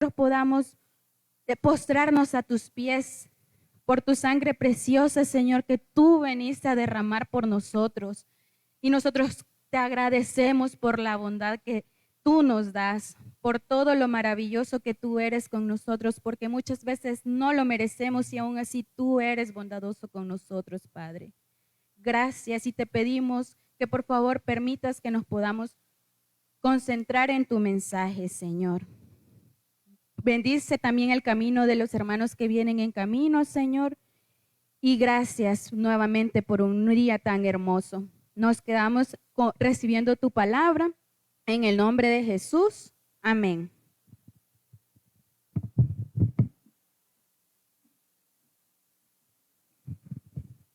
podamos postrarnos a tus pies por tu sangre preciosa, Señor, que tú veniste a derramar por nosotros. Y nosotros te agradecemos por la bondad que tú nos das, por todo lo maravilloso que tú eres con nosotros, porque muchas veces no lo merecemos y aún así tú eres bondadoso con nosotros, Padre. Gracias y te pedimos que por favor permitas que nos podamos concentrar en tu mensaje, Señor. Bendice también el camino de los hermanos que vienen en camino, Señor. Y gracias nuevamente por un día tan hermoso. Nos quedamos recibiendo tu palabra en el nombre de Jesús. Amén.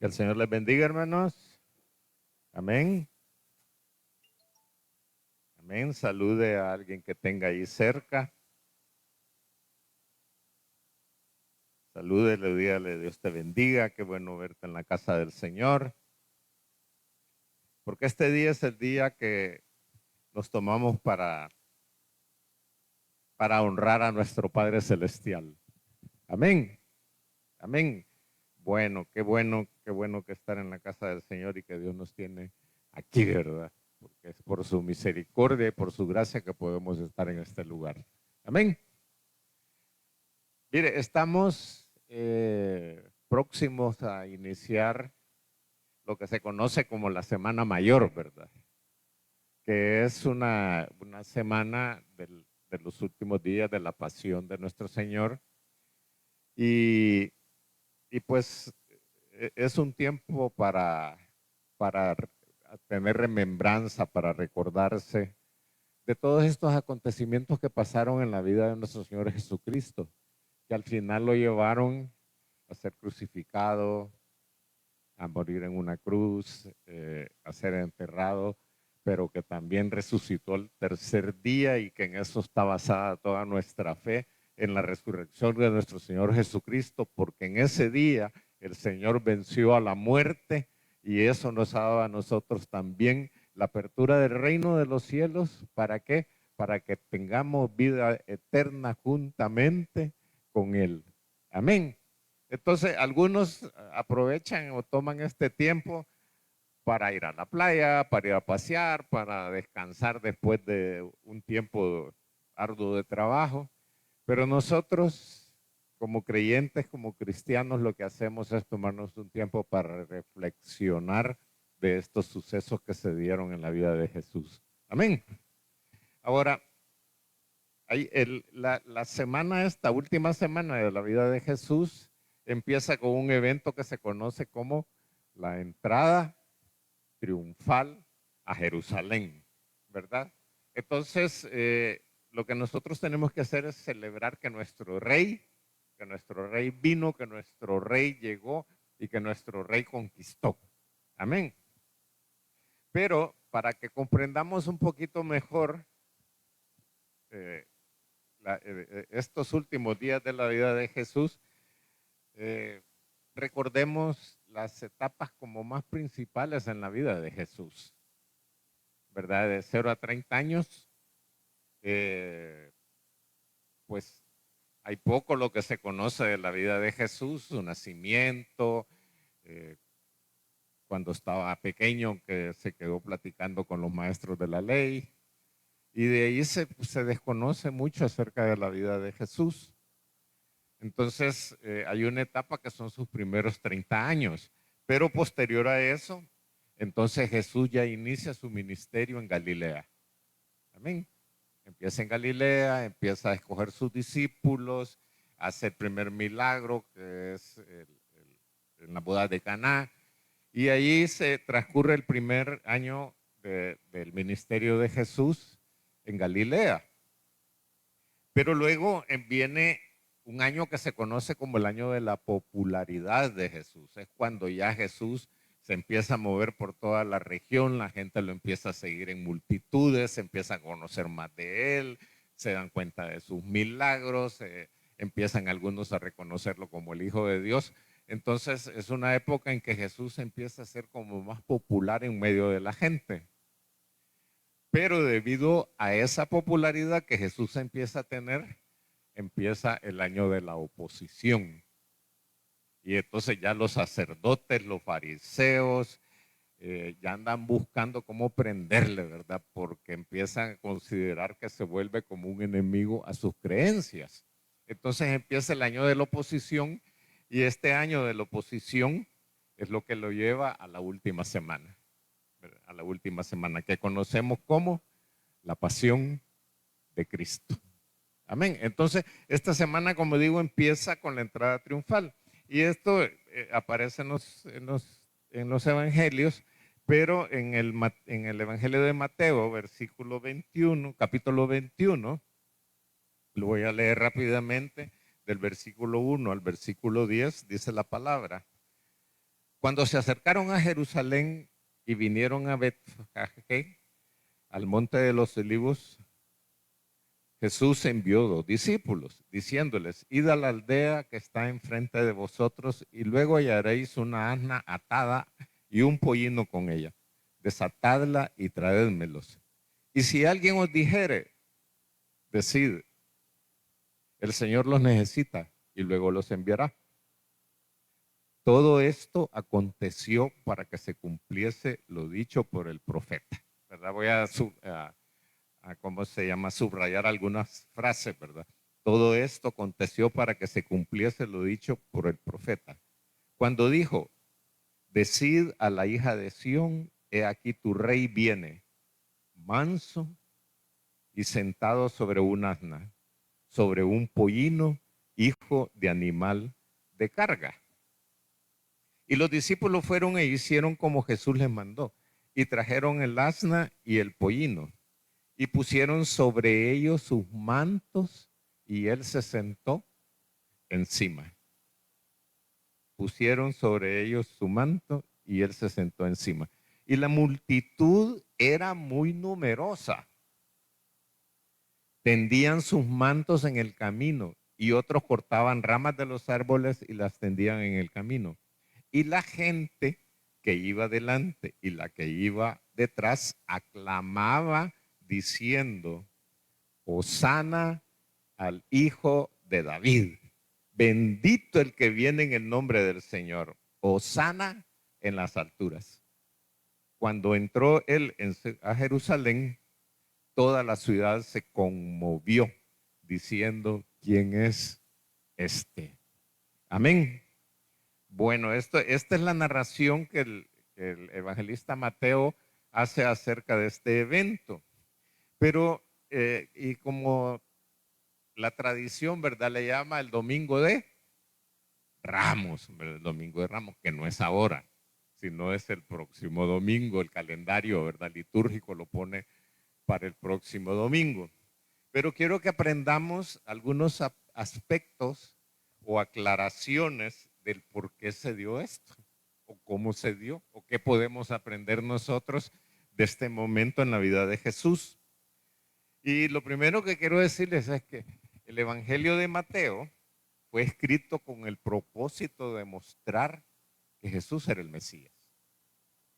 Que el Señor les bendiga, hermanos. Amén. Amén. Salude a alguien que tenga ahí cerca. Salúdele, dígale, Dios te bendiga, qué bueno verte en la casa del Señor. Porque este día es el día que nos tomamos para honrar a nuestro Padre Celestial. Amén. Amén. Bueno que estar en la casa del Señor y que Dios nos tiene aquí, ¿verdad? Porque es por su misericordia y por su gracia que podemos estar en este lugar. Amén. Mire, estamos próximos a iniciar lo que se conoce como la Semana Mayor, ¿verdad? Que es una semana de los últimos días de la pasión de nuestro Señor. Y pues es un tiempo para tener remembranza, para recordarse de todos estos acontecimientos que pasaron en la vida de nuestro Señor Jesucristo, que al final lo llevaron a ser crucificado, a morir en una cruz, a ser enterrado, pero que también resucitó el tercer día y que en eso está basada toda nuestra fe, en la resurrección de nuestro Señor Jesucristo, porque en ese día el Señor venció a la muerte y eso nos ha dado a nosotros también la apertura del reino de los cielos. ¿Para qué? Para que tengamos vida eterna juntamente con Él. Amén. Entonces, algunos aprovechan o toman este tiempo para ir a la playa, para ir a pasear, para descansar después de un tiempo arduo de trabajo. Pero nosotros, como creyentes, como cristianos, lo que hacemos es tomarnos un tiempo para reflexionar de estos sucesos que se dieron en la vida de Jesús. Amén. Ahora, la semana, esta última semana de la vida de Jesús, empieza con un evento que se conoce como la entrada triunfal a Jerusalén, ¿verdad? Entonces, lo que nosotros tenemos que hacer es celebrar que nuestro rey vino, que nuestro rey llegó y que nuestro rey conquistó. Amén. Pero para que comprendamos un poquito mejor estos últimos días de la vida de Jesús, recordemos las etapas como más principales en la vida de Jesús, ¿verdad? De 0 a 30 años, pues hay poco lo que se conoce de la vida de Jesús, su nacimiento, cuando estaba pequeño que se quedó platicando con los maestros de la ley, y de ahí se desconoce mucho acerca de la vida de Jesús. Entonces, hay una etapa que son sus primeros 30 años, pero posterior a eso, entonces Jesús ya inicia su ministerio en Galilea. Amén. Empieza en Galilea, empieza a escoger sus discípulos, hace el primer milagro, que es en la boda de Caná, y ahí se transcurre el primer año del ministerio de Jesús en Galilea. Pero luego viene un año que se conoce como el año de la popularidad de Jesús. Es cuando ya Jesús se empieza a mover por toda la región, la gente lo empieza a seguir en multitudes, se empieza a conocer más de él, se dan cuenta de sus milagros, empiezan algunos a reconocerlo como el Hijo de Dios. Entonces es una época en que Jesús empieza a ser como más popular en medio de la gente. Pero debido a esa popularidad que Jesús empieza a tener, empieza el año de la oposición. Y entonces ya los sacerdotes, los fariseos, ya andan buscando cómo prenderle, ¿verdad? Porque empiezan a considerar que se vuelve como un enemigo a sus creencias. Entonces empieza el año de la oposición y este año de la oposición es lo que lo lleva a la última semana, ¿verdad? A la última semana que conocemos como la pasión de Cristo. Amén. Entonces, esta semana, como digo, empieza con la entrada triunfal. Y esto aparece en los evangelios, pero en el evangelio de Mateo, versículo 21, capítulo 21, lo voy a leer rápidamente, del versículo 1 al versículo 10, dice la palabra. Cuando se acercaron a Jerusalén y vinieron a Betfagé, al monte de los olivos, Jesús envió 2 discípulos, diciéndoles, id a la aldea que está enfrente de vosotros y luego hallaréis una asna atada y un pollino con ella. Desatadla y traédmelos. Y si alguien os dijere, decid, el Señor los necesita y luego los enviará. Todo esto aconteció para que se cumpliese lo dicho por el profeta. ¿Verdad? Voy a ¿cómo se llama? Subrayar algunas frases, ¿verdad? Todo esto aconteció para que se cumpliese lo dicho por el profeta. Cuando dijo, decid a la hija de Sión, he aquí tu rey viene, manso y sentado sobre un asna, sobre un pollino, hijo de animal de carga. Y los discípulos fueron e hicieron como Jesús les mandó, y trajeron el asna y el pollino, y pusieron sobre ellos sus mantos, y él se sentó encima. Pusieron sobre ellos su manto, y él se sentó encima. Y la multitud era muy numerosa. Tendían sus mantos en el camino, y otros cortaban ramas de los árboles y las tendían en el camino. Y la gente que iba delante y la que iba detrás aclamaba diciendo, Hosana al Hijo de David. Bendito el que viene en el nombre del Señor. Hosana en las alturas. Cuando entró él a Jerusalén, toda la ciudad se conmovió diciendo, ¿quién es este? Amén. Bueno, esta es la narración que el evangelista Mateo hace acerca de este evento. Pero, y como la tradición, ¿verdad? Le llama el domingo de Ramos, ¿verdad? El domingo de Ramos, que no es ahora, sino es el próximo domingo. El calendario, ¿verdad? Litúrgico lo pone para el próximo domingo. Pero quiero que aprendamos algunos aspectos o aclaraciones del por qué se dio esto, o cómo se dio, o qué podemos aprender nosotros de este momento en la vida de Jesús. Y lo primero que quiero decirles es que el Evangelio de Mateo fue escrito con el propósito de mostrar que Jesús era el Mesías.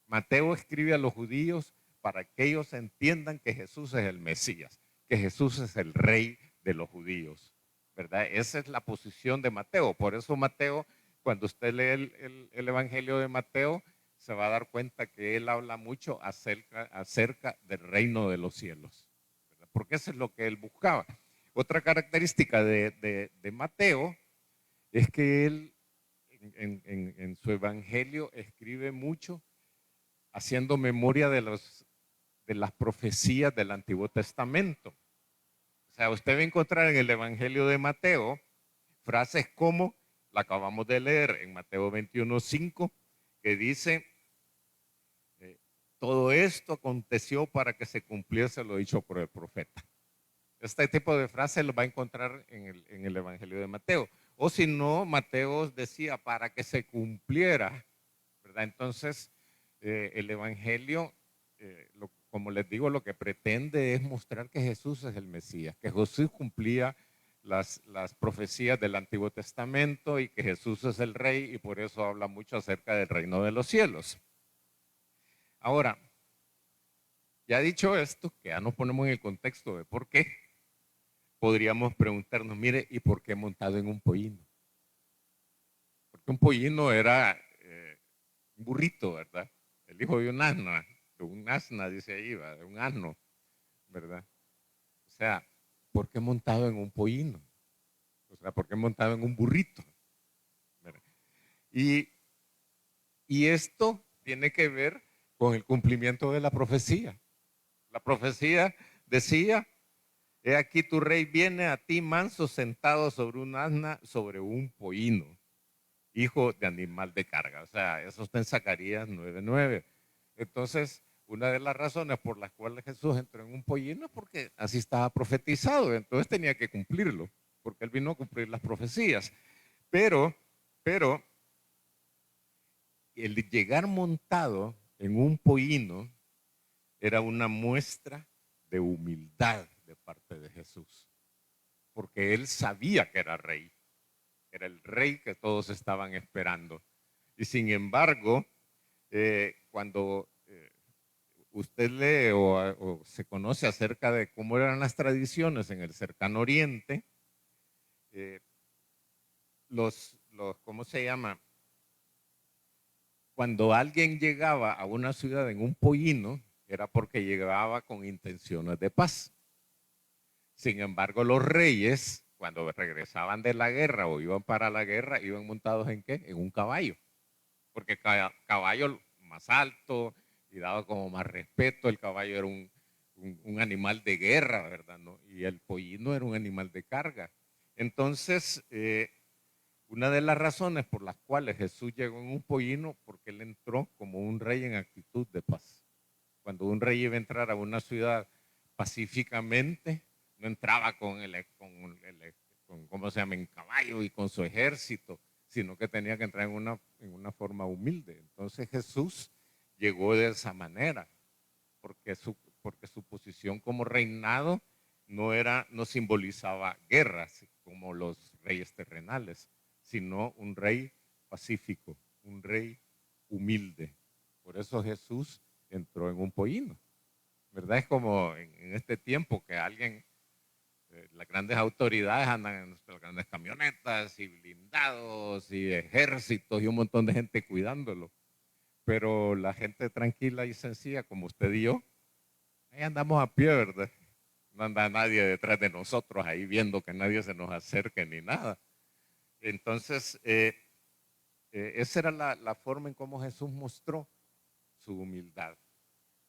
Mateo escribe a los judíos para que ellos entiendan que Jesús es el Mesías, que Jesús es el rey de los judíos, ¿verdad? Esa es la posición de Mateo. Por eso Mateo, cuando usted lee el Evangelio de Mateo, se va a dar cuenta que él habla mucho acerca del reino de los cielos, ¿verdad? Porque eso es lo que él buscaba. Otra característica de Mateo es que él en su Evangelio escribe mucho haciendo memoria de las profecías del Antiguo Testamento. O sea, usted va a encontrar en el Evangelio de Mateo frases como la acabamos de leer en Mateo 21:5, que dice, todo esto aconteció para que se cumpliese lo dicho por el profeta. Este tipo de frases lo va a encontrar en el Evangelio de Mateo. O si no, Mateo decía para que se cumpliera, ¿verdad? Entonces, el Evangelio, como les digo, lo que pretende es mostrar que Jesús es el Mesías, que Jesús cumplía las profecías del Antiguo Testamento y que Jesús es el Rey y por eso habla mucho acerca del reino de los cielos. Ahora, ya dicho esto, que ya nos ponemos en el contexto de por qué, podríamos preguntarnos, mire, ¿y por qué montado en un pollino? Porque un pollino era un burrito, ¿verdad? El hijo de un asna, dice ahí, ¿va? De un asno, ¿verdad? O sea, ¿por qué montado en un pollino? O sea, ¿por qué montado en un burrito? ¿Verdad? Y, y esto tiene que ver con el cumplimiento de la profecía. La profecía decía, he aquí tu rey viene a ti manso sentado sobre un asna, sobre un pollino, hijo de animal de carga. O sea, eso está en Zacarías 9:9. Entonces, una de las razones por las cuales Jesús entró en un pollino es porque así estaba profetizado. Entonces tenía que cumplirlo, porque él vino a cumplir las profecías. Pero, pero, el llegar montado en un pollino era una muestra de humildad de parte de Jesús, porque él sabía que era rey, era el rey que todos estaban esperando. Y sin embargo, cuando usted lee o se conoce acerca de cómo eran las tradiciones en el cercano oriente, eh, ¿cómo se llama? Cuando alguien llegaba a una ciudad en un pollino, era porque llegaba con intenciones de paz. Sin embargo, los reyes, cuando regresaban de la guerra o iban para la guerra, iban montados ¿en qué? En un caballo, porque caballo más alto y daba como más respeto. El caballo era un animal de guerra, ¿verdad? ¿No? Y el pollino era un animal de carga. Entonces, una de las razones por las cuales Jesús llegó en un pollino, porque él entró como un rey en actitud de paz. Cuando un rey iba a entrar a una ciudad pacíficamente, no entraba ¿cómo se llama?, en caballo y con su ejército, sino que tenía que entrar en una forma humilde. Entonces Jesús llegó de esa manera, porque su posición como reinado no simbolizaba guerras como los reyes terrenales, sino un rey pacífico, un rey humilde. Por eso Jesús entró en un pollino, ¿verdad? Es como en este tiempo que las grandes autoridades andan en nuestras grandes camionetas y blindados y ejércitos y un montón de gente cuidándolo. Pero la gente tranquila y sencilla como usted y yo, ahí andamos a pie, ¿verdad? No anda nadie detrás de nosotros ahí viendo que nadie se nos acerque ni nada. Entonces, esa era la forma en cómo Jesús mostró su humildad,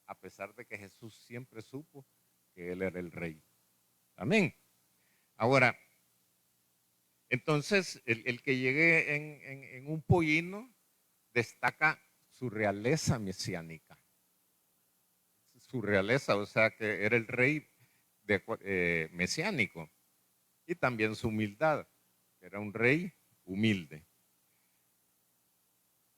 a pesar de que Jesús siempre supo que Él era el rey. Amén. Ahora, entonces, el que llegue en un pollino destaca su realeza mesiánica. Su realeza, o sea, que era el rey mesiánico. Y también su humildad, que era un rey humilde.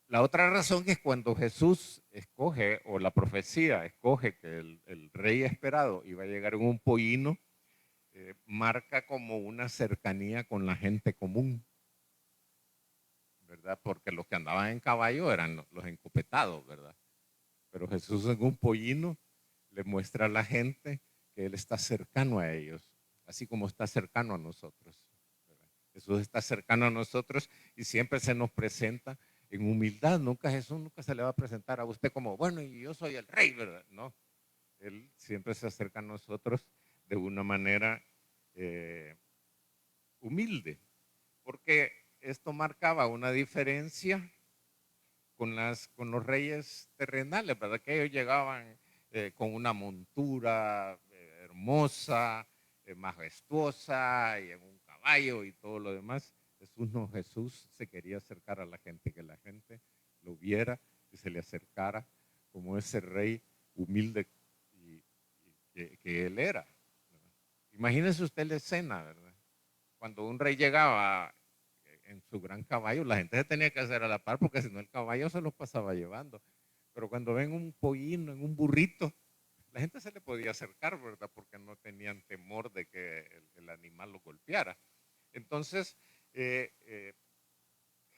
La otra razón es cuando Jesús escoge, o la profecía escoge que el rey esperado iba a llegar en un pollino, marca como una cercanía con la gente común, ¿verdad? Porque los que andaban en caballo eran los encopetados, ¿verdad? Pero Jesús en un pollino le muestra a la gente que Él está cercano a ellos, así como está cercano a nosotros, ¿verdad? Jesús está cercano a nosotros y siempre se nos presenta en humildad. Jesús nunca se le va a presentar a usted como, bueno, y yo soy el rey, ¿verdad? No, Él siempre se acerca a nosotros de una manera humilde, porque esto marcaba una diferencia con los reyes terrenales, ¿verdad? Que ellos llegaban con una montura hermosa, majestuosa, y en un caballo y todo lo demás. Jesús no, Jesús se quería acercar a la gente, que la gente lo viera y se le acercara como ese rey humilde que él era, ¿verdad? Imagínese usted la escena, ¿verdad? Cuando un rey llegaba en su gran caballo, la gente se tenía que hacer a la par porque si no el caballo se los pasaba llevando. Pero cuando ven un pollino, en un burrito, la gente se le podía acercar, ¿verdad? Porque no tenían temor de que el animal lo golpeara. Entonces,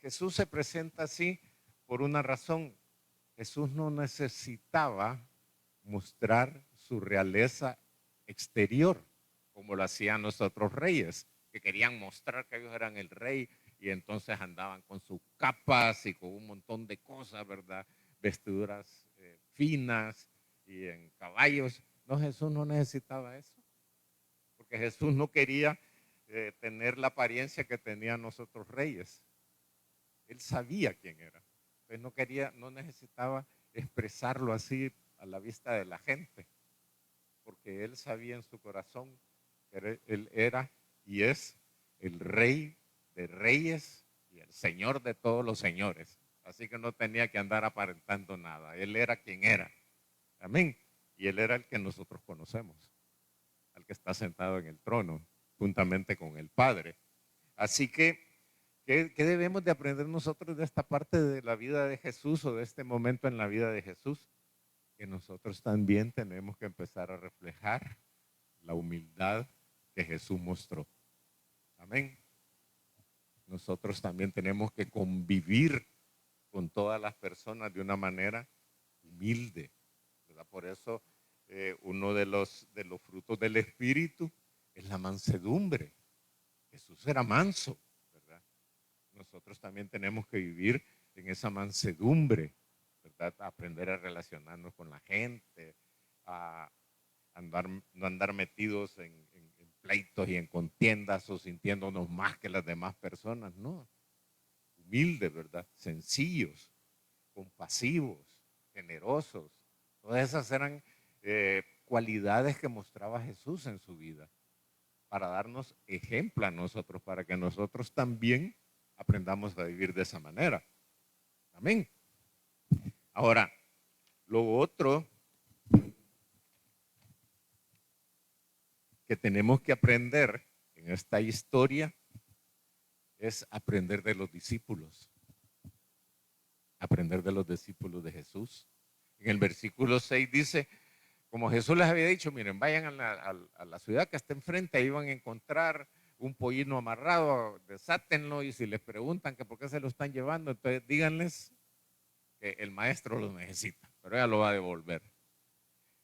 Jesús se presenta así por una razón. Jesús no necesitaba mostrar su realeza exterior. como lo hacían los otros reyes, que querían mostrar que ellos eran el rey y entonces andaban con sus capas y con un montón de cosas, ¿verdad? Vestiduras finas y en caballos. No, Jesús no necesitaba eso, porque Jesús no quería tener la apariencia que tenían los otros reyes. Él sabía quién era. Entonces no quería, no necesitaba expresarlo así a la vista de la gente, porque él sabía en su corazón que él era y es el rey de reyes y el señor de todos los señores. Así que no tenía que andar aparentando nada. Él era quien era. Amén. Y él era el que nosotros conocemos, al que está sentado en el trono, juntamente con el Padre. Así que, ¿qué debemos de aprender nosotros de esta parte de la vida de Jesús o de este momento en la vida de Jesús? Que nosotros también tenemos que empezar a reflejar la humildad que Jesús mostró. Amén. Nosotros también tenemos que convivir con todas las personas de una manera humilde, ¿verdad? Por eso uno de los frutos del Espíritu es la mansedumbre. Jesús era manso, ¿verdad? Nosotros también tenemos que vivir en esa mansedumbre, ¿verdad? Aprender a relacionarnos con la gente, a no andar metidos en pleitos y en contiendas o sintiéndonos más que las demás personas, no. Humildes, ¿verdad? Sencillos, compasivos, generosos. Todas esas eran cualidades que mostraba Jesús en su vida para darnos ejemplo a nosotros, para que nosotros también aprendamos a vivir de esa manera. Amén. Ahora, lo otro que tenemos que aprender en esta historia es aprender de los discípulos. Aprender de los discípulos de Jesús. En el versículo 6 dice, como Jesús les había dicho, miren, vayan a la ciudad que está enfrente, ahí van a encontrar un pollino amarrado, desátenlo y si les preguntan que por qué se lo están llevando, entonces díganles que el maestro lo necesita, pero ella lo va a devolver.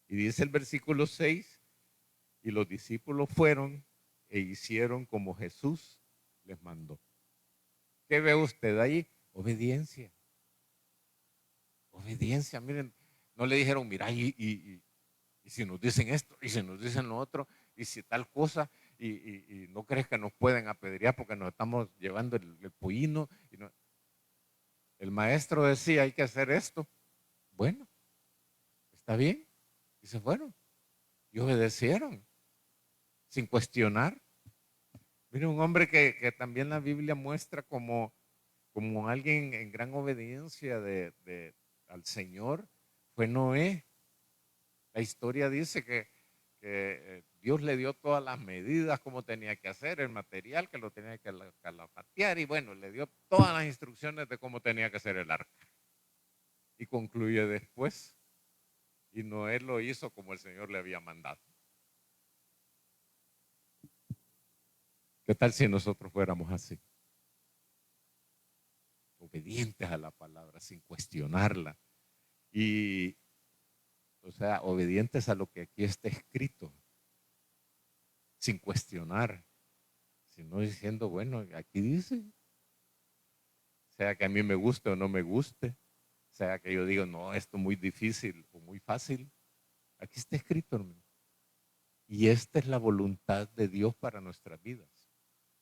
Y dice el versículo 6, y los discípulos fueron e hicieron como Jesús les mandó. ¿Qué ve usted ahí? Obediencia. Obediencia, miren, no le dijeron, mira, y si nos dicen esto, y si nos dicen lo otro, y si tal cosa, y no crees que nos pueden apedrear porque nos estamos llevando el pollino. Y no. El maestro decía, hay que hacer esto. Bueno, está bien. Y se fueron. Y obedecieron, sin cuestionar. Mire, un hombre que también la Biblia muestra como alguien en gran obediencia al Señor, fue Noé. La historia dice que Dios le dio todas las medidas, cómo tenía que hacer, el material que lo tenía que calafatear y bueno, le dio todas las instrucciones de cómo tenía que hacer el arca. Y concluye después, y Noé lo hizo como el Señor le había mandado. ¿Qué tal si nosotros fuéramos así? Obedientes a la palabra, sin cuestionarla. Y, o sea, obedientes a lo que aquí está escrito, sin cuestionar, sino diciendo, bueno, aquí dice, sea que a mí me guste o no me guste, sea que yo digo, no, esto es muy difícil o muy fácil, aquí está escrito, hermano. Y esta es la voluntad de Dios para nuestras vidas.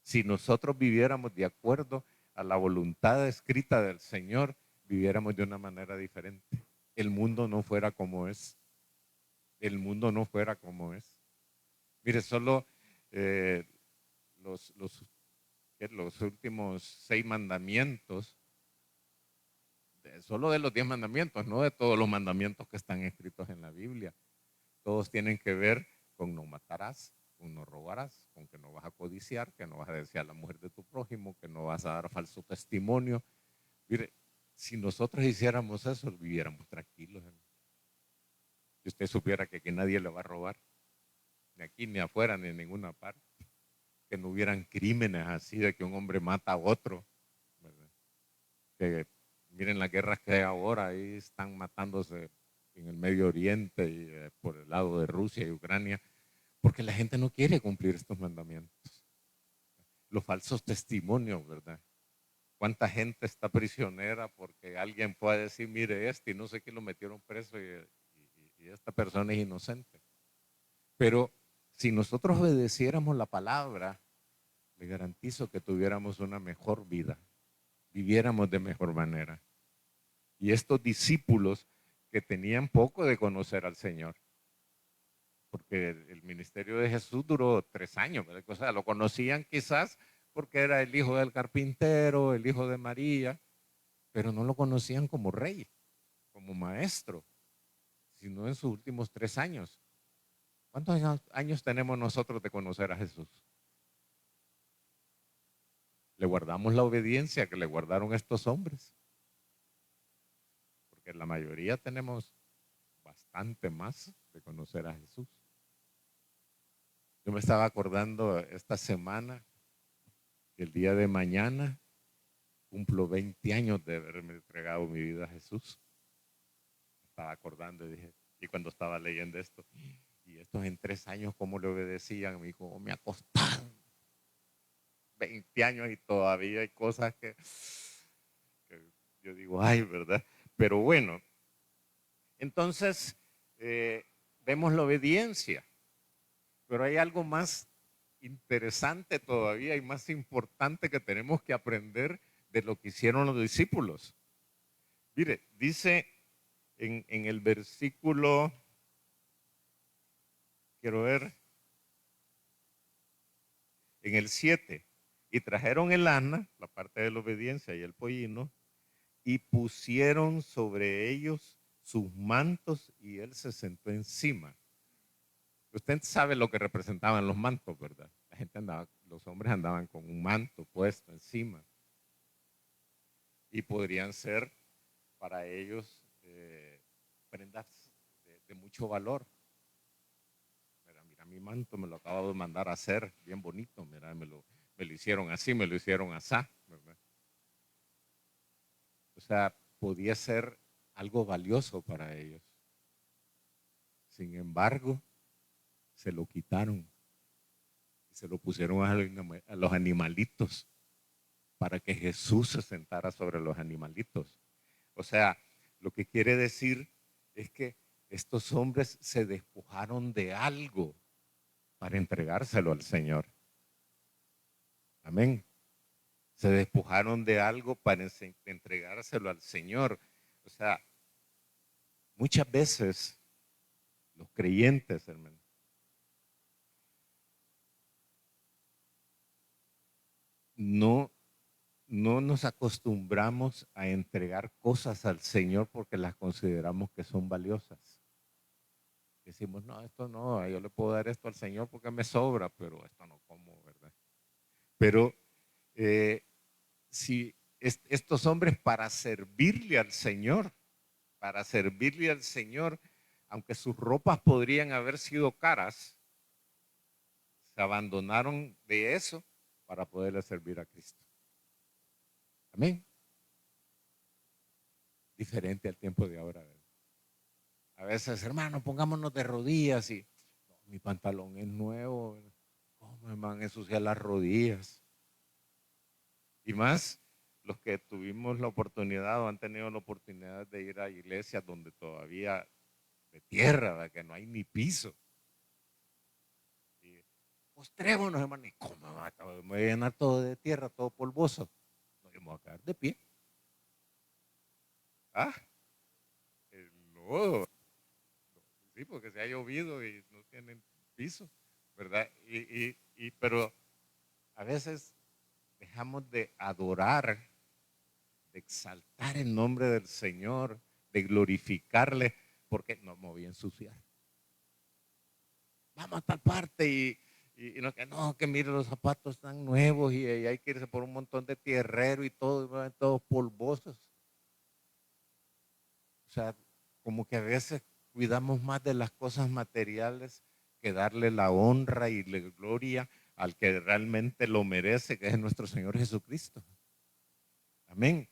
Si nosotros viviéramos de acuerdo a la voluntad escrita del Señor, viviéramos de una manera diferente. El mundo no fuera como es. El mundo no fuera como es. Mire, solo los, los, los últimos 6 mandamientos, solo de los 10 mandamientos, no de todos los mandamientos que están escritos en la Biblia. Todos tienen que ver con no matarás, con no robarás, con que no vas a codiciar, que no vas a desear la mujer de tu prójimo, que no vas a dar falso testimonio. Mire, si nosotros hiciéramos eso, viviéramos tranquilos. Si usted supiera que aquí nadie le va a robar, ni aquí, ni afuera, ni en ninguna parte, que no hubieran crímenes así de que un hombre mata a otro, ¿verdad? Que miren las guerras que hay ahora, ahí están matándose en el Medio Oriente y por el lado de Rusia y Ucrania, Porque la gente no quiere cumplir estos mandamientos. Los falsos testimonios, ¿verdad? ¿Cuánta gente está prisionera porque alguien puede decir, mire y no sé quién lo metieron preso y esta persona es inocente? Pero si nosotros obedeciéramos la palabra, le garantizo que tuviéramos una mejor vida, viviéramos de mejor manera. Y estos discípulos que tenían poco de conocer al Señor, porque el ministerio de Jesús duró 3 años, ¿verdad? O sea, lo conocían quizás porque era el hijo del carpintero, el hijo de María, pero no lo conocían como rey, como maestro, sino en sus últimos 3 años. ¿Cuántos años tenemos nosotros de conocer a Jesús? Le guardamos la obediencia que le guardaron estos hombres, porque la mayoría tenemos bastante más de conocer a Jesús. Yo me estaba acordando esta semana que el día de mañana cumplo 20 años de haberme entregado mi vida a Jesús. Me estaba acordando y dije, y cuando estaba leyendo esto, y estos en 3 años, ¿cómo le obedecían? Me dijo, me ha costado 20 años y todavía hay cosas que yo digo, ay, ¿verdad? Pero bueno, entonces vemos la obediencia, pero hay algo más interesante todavía y más importante que tenemos que aprender de lo que hicieron los discípulos. Mire, dice en el versículo, quiero ver, en el 7, y trajeron el asna, la parte de la obediencia y el pollino, y pusieron sobre ellos sus mantos y él se sentó encima. Usted sabe lo que representaban los mantos, ¿verdad? La gente andaba, los hombres andaban con un manto puesto encima. Y podrían ser para ellos prendas de mucho valor. Mira, mi manto me lo acabo de mandar a hacer, bien bonito, mira, me lo hicieron así, me lo hicieron así, ¿verdad? O sea, podía ser algo valioso para ellos. Sin embargo, se lo quitaron y se lo pusieron a los animalitos para que Jesús se sentara sobre los animalitos. O sea, lo que quiere decir es que estos hombres se despojaron de algo para entregárselo al Señor. Amén. Se despojaron de algo para entregárselo al Señor. O sea, muchas veces los creyentes, hermano, no nos acostumbramos a entregar cosas al Señor porque las consideramos que son valiosas. Decimos, no, esto no, yo le puedo dar esto al Señor porque me sobra, pero esto no como, ¿verdad? Pero si estos hombres para servirle al Señor, aunque sus ropas podrían haber sido caras, se abandonaron de eso para poderle servir a Cristo. Amén. Diferente al tiempo de ahora. ¿Verdad? A veces, hermano, pongámonos de rodillas y no, mi pantalón es nuevo. ¿Verdad? ¿Cómo me van a ensuciar las rodillas? Y más los que tuvimos la oportunidad o han tenido la oportunidad de ir a iglesias donde todavía de tierra, ¿verdad? Que no hay ni piso. Y postrémonos, hermano, ¿y cómo me voy a llenar todo de tierra, todo polvoso? No, yo me voy a quedar de pie. Ah, el lodo. Sí, porque se ha llovido y no tienen piso, ¿verdad? Pero a veces dejamos de adorar, de exaltar el nombre del Señor, de glorificarle, porque no me voy a ensuciar. Vamos a tal parte y no, que mire los zapatos están nuevos y hay que irse por un montón de tierrero y todo, todos polvosos. O sea, como que a veces cuidamos más de las cosas materiales que darle la honra y la gloria al que realmente lo merece, que es nuestro Señor Jesucristo. Amén.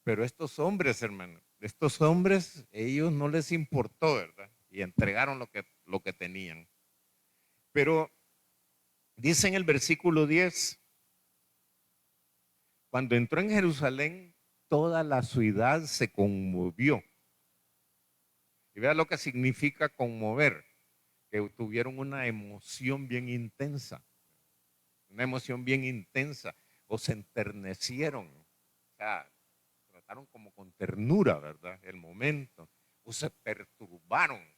Pero estos hombres, hermano, estos hombres, ellos no les importó, ¿verdad? Y entregaron lo que tenían. Pero dice en el versículo 10, cuando entró en Jerusalén, toda la ciudad se conmovió. Y vea lo que significa conmover, que tuvieron una emoción bien intensa, o se enternecieron, o sea, trataron como con ternura, ¿verdad? El momento, o se perturbaron.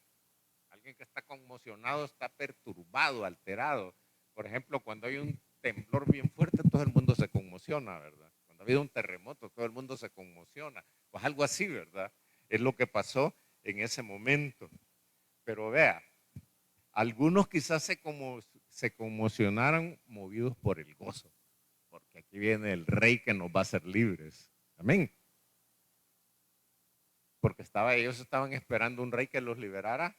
Alguien que está conmocionado está perturbado, alterado. Por ejemplo, cuando hay un temblor bien fuerte, todo el mundo se conmociona, ¿verdad? Cuando ha habido un terremoto, todo el mundo se conmociona. Pues algo así, ¿verdad? Es lo que pasó en ese momento. Pero vea, algunos quizás se conmocionaron movidos por el gozo, porque aquí viene el rey que nos va a hacer libres. Amén. Porque ellos estaban esperando un rey que los liberara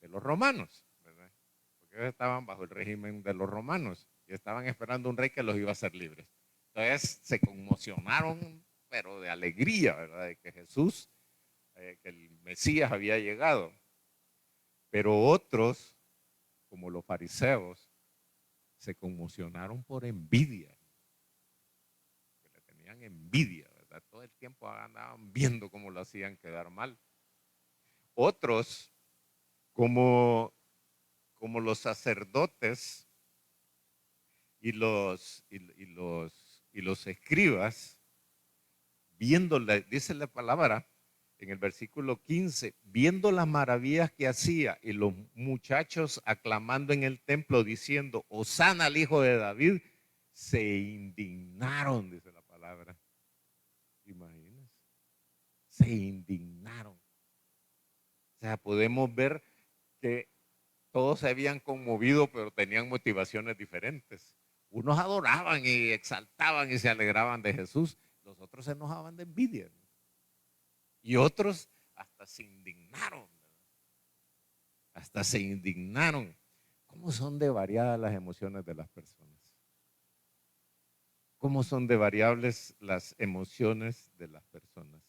de los romanos, ¿verdad? Porque ellos estaban bajo el régimen de los romanos y estaban esperando un rey que los iba a hacer libres. Entonces se conmocionaron, pero de alegría, ¿verdad? De que Jesús, que el Mesías había llegado. Pero otros, como los fariseos, se conmocionaron por envidia, que le tenían envidia, ¿verdad? Todo el tiempo andaban viendo cómo lo hacían quedar mal. Otros, como los sacerdotes y los escribas, viéndole, dice la palabra en el versículo 15, viendo las maravillas que hacía y los muchachos aclamando en el templo diciendo, Hosana al hijo de David, se indignaron, dice la palabra. Imagínense, se indignaron. O sea, podemos ver que todos se habían conmovido, pero tenían motivaciones diferentes. Unos adoraban y exaltaban y se alegraban de Jesús. Los otros se enojaban de envidia. Y otros hasta se indignaron. Hasta se indignaron. ¿Cómo son de variadas las emociones de las personas? ¿Cómo son de variables las emociones de las personas?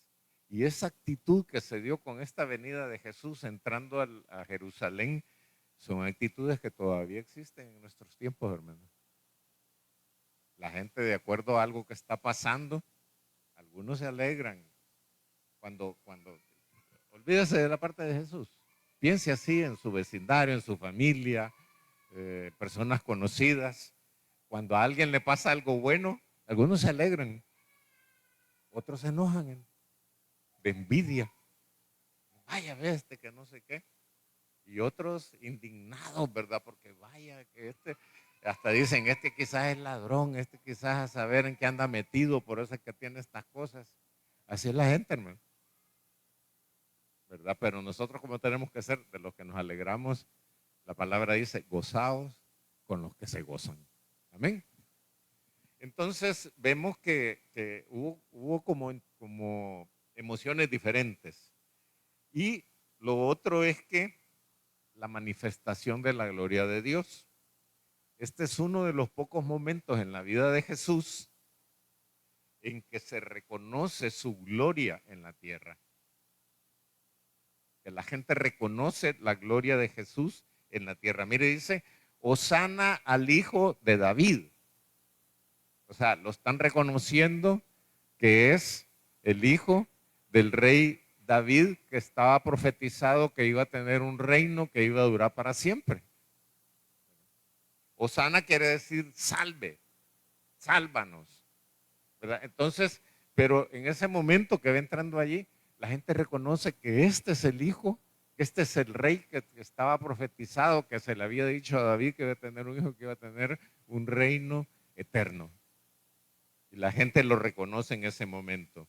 Y esa actitud que se dio con esta venida de Jesús entrando a Jerusalén, son actitudes que todavía existen en nuestros tiempos, hermanos. La gente, de acuerdo a algo que está pasando, algunos se alegran cuando olvídese de la parte de Jesús. Piense así en su vecindario, en su familia, personas conocidas. Cuando a alguien le pasa algo bueno, algunos se alegran, otros se enojan de envidia. Vaya, ve que no sé qué. Y otros indignados, ¿verdad? Porque vaya, que hasta dicen, quizás es ladrón, quizás a saber en qué anda metido, por eso es que tiene estas cosas. Así es la gente, hermano. ¿Verdad? Pero nosotros, como tenemos que ser de los que nos alegramos, la palabra dice, gozaos con los que se gozan. Amén. Entonces vemos que hubo como emociones diferentes. Y lo otro es que la manifestación de la gloria de Dios. Este es uno de los pocos momentos en la vida de Jesús en que se reconoce su gloria en la tierra. Que la gente reconoce la gloria de Jesús en la tierra. Mire, dice, Hosana al hijo de David. O sea, lo están reconociendo que es el hijo del rey David, que estaba profetizado que iba a tener un reino que iba a durar para siempre. Hosana quiere decir salve, sálvanos, ¿verdad? Entonces, pero en ese momento que va entrando allí, la gente reconoce que este es el hijo, que este es el rey que estaba profetizado, que se le había dicho a David que iba a tener un hijo, que iba a tener un reino eterno. Y la gente lo reconoce en ese momento.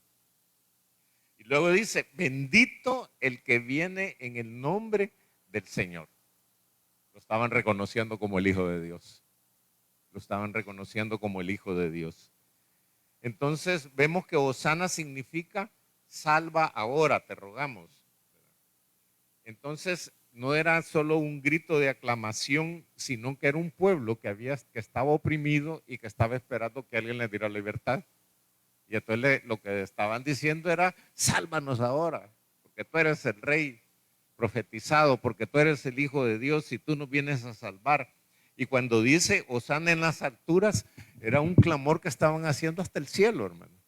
Y luego dice, bendito el que viene en el nombre del Señor. Lo estaban reconociendo como el Hijo de Dios. Lo estaban reconociendo como el Hijo de Dios. Entonces vemos que Hosana significa salva ahora, te rogamos. Entonces no era solo un grito de aclamación, sino que era un pueblo que estaba oprimido y que estaba esperando que alguien le diera libertad. Y entonces lo que estaban diciendo era, sálvanos ahora, porque tú eres el rey profetizado, porque tú eres el Hijo de Dios y tú nos vienes a salvar. Y cuando dice Hosana en las alturas, era un clamor que estaban haciendo hasta el cielo, hermano.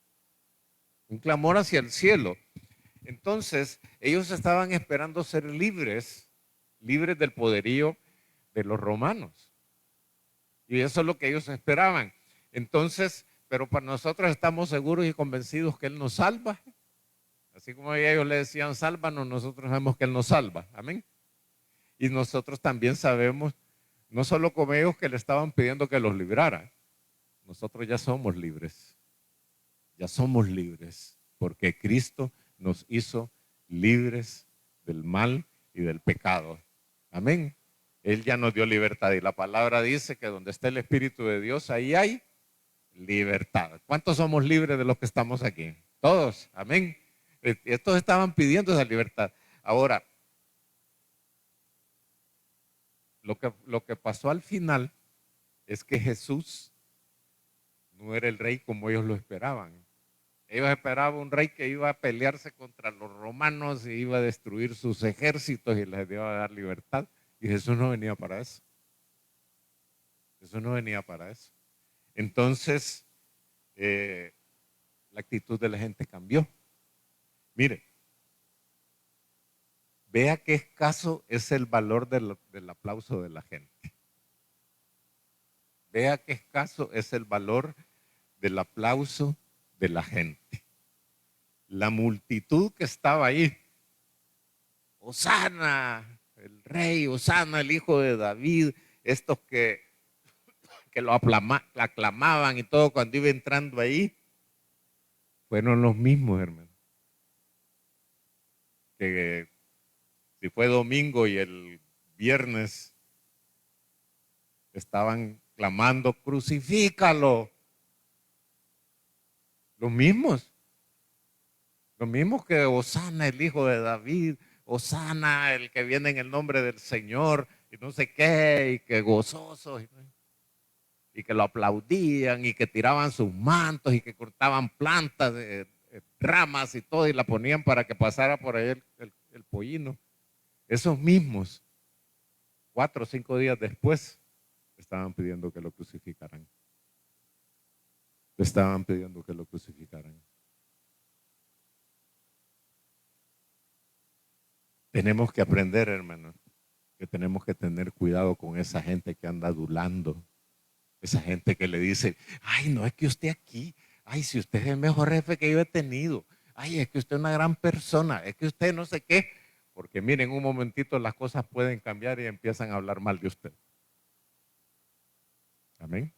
Un clamor hacia el cielo. Entonces, ellos estaban esperando ser libres, libres del poderío de los romanos. Y eso es lo que ellos esperaban. Entonces, pero para nosotros estamos seguros y convencidos que Él nos salva. Así como ellos le decían, sálvanos, nosotros sabemos que Él nos salva. Amén. Y nosotros también sabemos, no solo como ellos que le estaban pidiendo que los librara, nosotros ya somos libres. Ya somos libres, porque Cristo nos hizo libres del mal y del pecado. Amén. Él ya nos dio libertad y la palabra dice que donde está el Espíritu de Dios, ahí hay libertad. ¿Cuántos somos libres de los que estamos aquí? Todos. Amén. Estos estaban pidiendo esa libertad. Ahora, lo que pasó al final es que Jesús no era el rey como ellos lo esperaban. Ellos esperaban un rey que iba a pelearse contra los romanos y iba a destruir sus ejércitos y les iba a dar libertad. Y Jesús no venía para eso. Jesús no venía para eso. Entonces, la actitud de la gente cambió. Mire, vea qué escaso es el valor del aplauso de la gente. Vea qué escaso es el valor del aplauso de la gente. La multitud que estaba ahí, Hosana, el rey, Hosana, el hijo de David, estos que lo aclamaban y todo cuando iba entrando ahí, fueron los mismos, hermano. Que si fue domingo y el viernes estaban clamando, crucifícalo. Los mismos que Hosana, el hijo de David, Hosana, el que viene en el nombre del Señor, y no sé qué, y que gozosos, y que lo aplaudían, y que tiraban sus mantos, y que cortaban plantas, ramas y todo, y la ponían para que pasara por ahí el pollino. Esos mismos, 4 o 5 días después, estaban pidiendo que lo crucificaran. Estaban pidiendo que lo crucificaran. Tenemos que aprender, hermanos, que tenemos que tener cuidado con esa gente que anda adulando. Esa gente que le dice, ay, no es que usted aquí, ay, si usted es el mejor jefe que yo he tenido, ay, es que usted es una gran persona, es que usted no sé qué. Porque miren, un momentito las cosas pueden cambiar y empiezan a hablar mal de usted. Amén.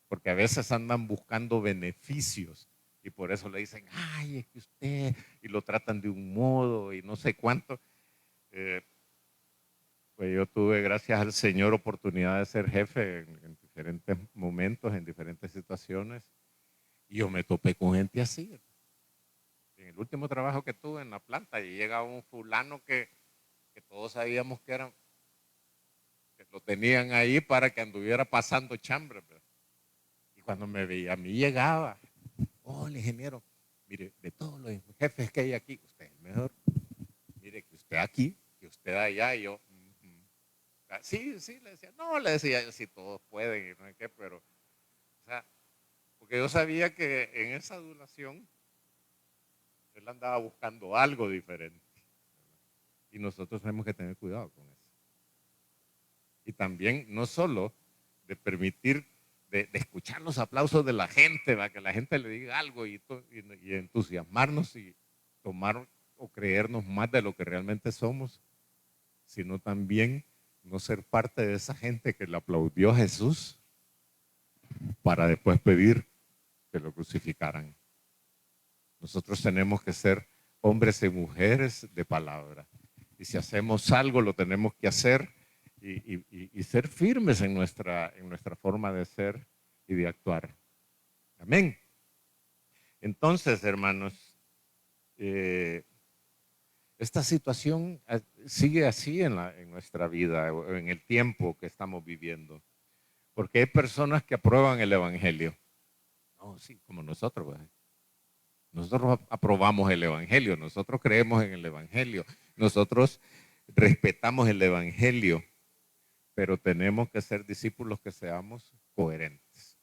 Porque a veces andan buscando beneficios y por eso le dicen, ay, es que usted, y lo tratan de un modo y no sé cuánto. Pues yo tuve, gracias al Señor, oportunidad de ser jefe en diferentes momentos, en diferentes situaciones, y yo me topé con gente así. En el último trabajo que tuve en la planta, y llega un fulano que todos sabíamos que lo tenían ahí para que anduviera pasando chambre. Y cuando me veía, a mí llegaba, hola ingeniero, mire, de todos los jefes que hay aquí, usted es el mejor. Mire, que usted aquí, que usted allá, y yo, sí, le decía, no, le decía yo, sí, todos pueden y no sé qué, pero, o sea, porque yo sabía que en esa adulación él andaba buscando algo diferente. Y nosotros tenemos que tener cuidado con eso. Y también, no solo de permitir, de escuchar los aplausos de la gente, para que la gente le diga algo y entusiasmarnos y tomar o creernos más de lo que realmente somos, sino también no ser parte de esa gente que le aplaudió a Jesús para después pedir que lo crucificaran. Nosotros tenemos que ser hombres y mujeres de palabra. Y si hacemos algo, lo tenemos que hacer y ser firmes en nuestra forma de ser y de actuar. Amén. Entonces, hermanos, esta situación sigue así en nuestra vida, en el tiempo que estamos viviendo. Porque hay personas que aprueban el Evangelio. No, sí, como nosotros. ¿verdad? Nosotros aprobamos el Evangelio, nosotros creemos en el Evangelio, nosotros respetamos el Evangelio. pero tenemos que ser discípulos que seamos coherentes.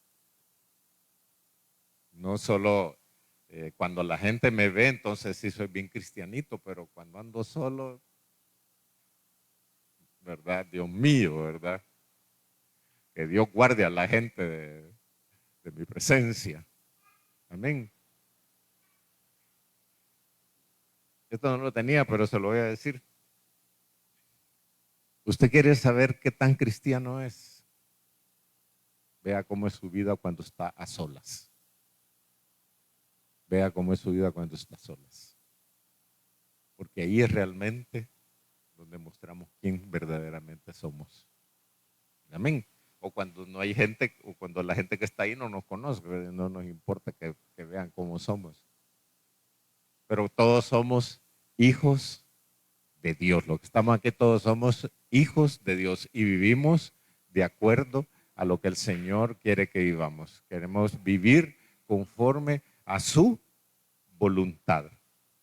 No solo cuando la gente me ve, entonces sí soy bien cristianito, pero cuando ando solo, ¿verdad? Dios mío, ¿verdad? Que Dios guarde a la gente de mi presencia. Amén. Esto no lo tenía, pero se lo voy a decir. ¿Usted quiere saber qué tan cristiano es? Vea cómo es su vida cuando está a solas. Vea cómo es su vida cuando está a solas. Porque ahí es realmente donde mostramos quién verdaderamente somos. Amén. O cuando no hay gente, o cuando la gente que está ahí no nos conoce, no nos importa que vean cómo somos. Pero todos somos hijos de Dios. Los que estamos aquí todos somos hijos de Dios y vivimos de acuerdo a lo que el Señor quiere que vivamos. Queremos vivir conforme a su voluntad.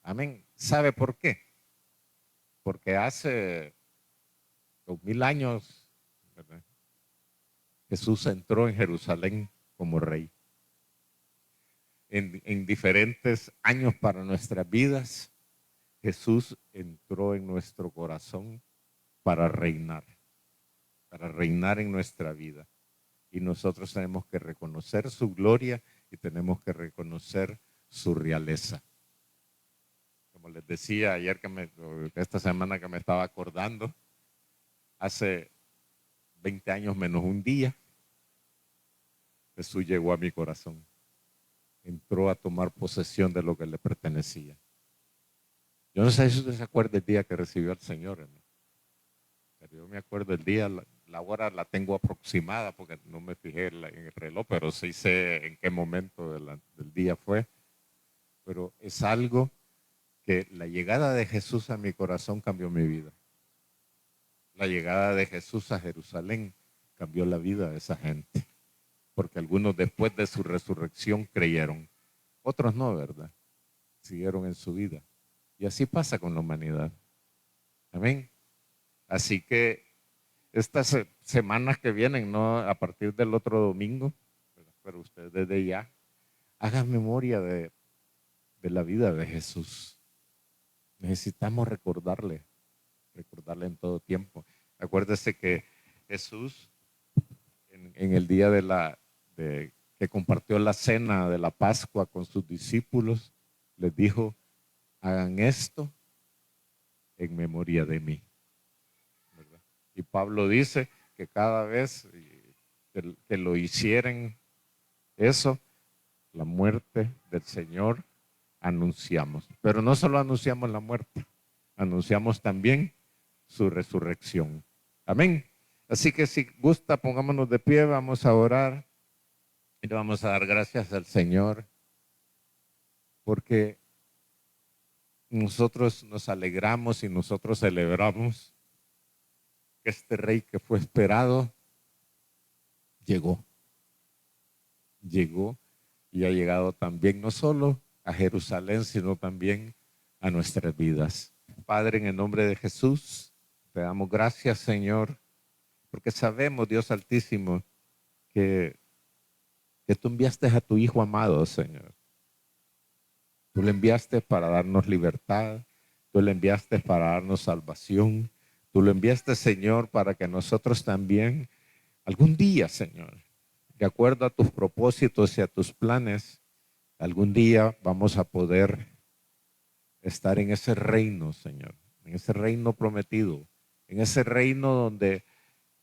Amén. ¿Sabe por qué? Porque hace 2000 años, ¿verdad?, Jesús entró en Jerusalén como rey. En diferentes años para nuestras vidas, Jesús entró en nuestro corazón para reinar en nuestra vida. Y nosotros tenemos que reconocer su gloria y tenemos que reconocer su realeza. Como les decía ayer, esta semana que me estaba acordando, hace 20 años menos un día, Jesús llegó a mi corazón. Entró a tomar posesión de lo que le pertenecía. Yo no sé si usted se acuerda el día que recibió al Señor, ¿no? Pero yo me acuerdo el día, la hora la tengo aproximada porque no me fijé en el reloj, pero sí sé en qué momento del día fue. Pero es algo que la llegada de Jesús a mi corazón cambió mi vida. La llegada de Jesús a Jerusalén cambió la vida de esa gente. Porque algunos después de su resurrección creyeron. Otros no, ¿verdad? Siguieron en su vida. Y así pasa con la humanidad. Amén. Así que estas semanas que vienen, no a partir del otro domingo, pero usted desde ya, hagan memoria de la vida de Jesús. Necesitamos recordarle en todo tiempo. Acuérdese que Jesús, en el día que compartió la cena de la Pascua con sus discípulos, les dijo, hagan esto en memoria de mí. ¿Verdad? Y Pablo dice que cada vez que lo hicieran eso, la muerte del Señor anunciamos. Pero no solo anunciamos la muerte, anunciamos también su resurrección. Amén. Así que si gusta, pongámonos de pie, vamos a orar y le vamos a dar gracias al Señor, porque nosotros nos alegramos y nosotros celebramos que este rey que fue esperado llegó y ha llegado también no solo a Jerusalén, sino también a nuestras vidas. Padre, en el nombre de Jesús, te damos gracias, Señor, porque sabemos, Dios Altísimo, que tú enviaste a tu Hijo amado, Señor. Tú le enviaste para darnos libertad, tú le enviaste para darnos salvación, tú lo enviaste, Señor, para que nosotros también algún día, Señor, de acuerdo a tus propósitos y a tus planes, algún día vamos a poder estar en ese reino, Señor, en ese reino prometido, en ese reino donde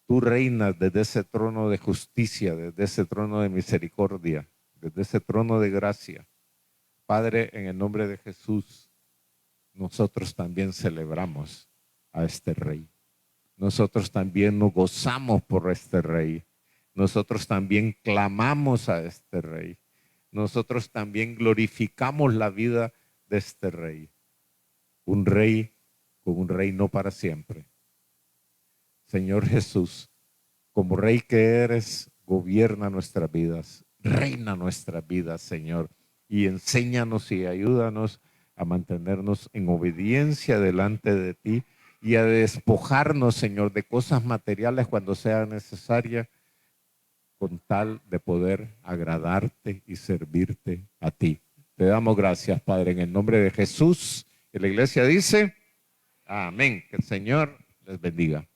tú reinas desde ese trono de justicia, desde ese trono de misericordia, desde ese trono de gracia. Padre, en el nombre de Jesús, nosotros también celebramos a este rey. Nosotros también nos gozamos por este rey. Nosotros también clamamos a este rey. Nosotros también glorificamos la vida de este rey. Un rey con un reino para siempre. Señor Jesús, como rey que eres, gobierna nuestras vidas, reina nuestras vidas, Señor, y enséñanos y ayúdanos a mantenernos en obediencia delante de ti y a despojarnos, Señor, de cosas materiales cuando sea necesaria, con tal de poder agradarte y servirte a ti. Te damos gracias, Padre, en el nombre de Jesús. Y la iglesia dice, amén. Que el Señor les bendiga.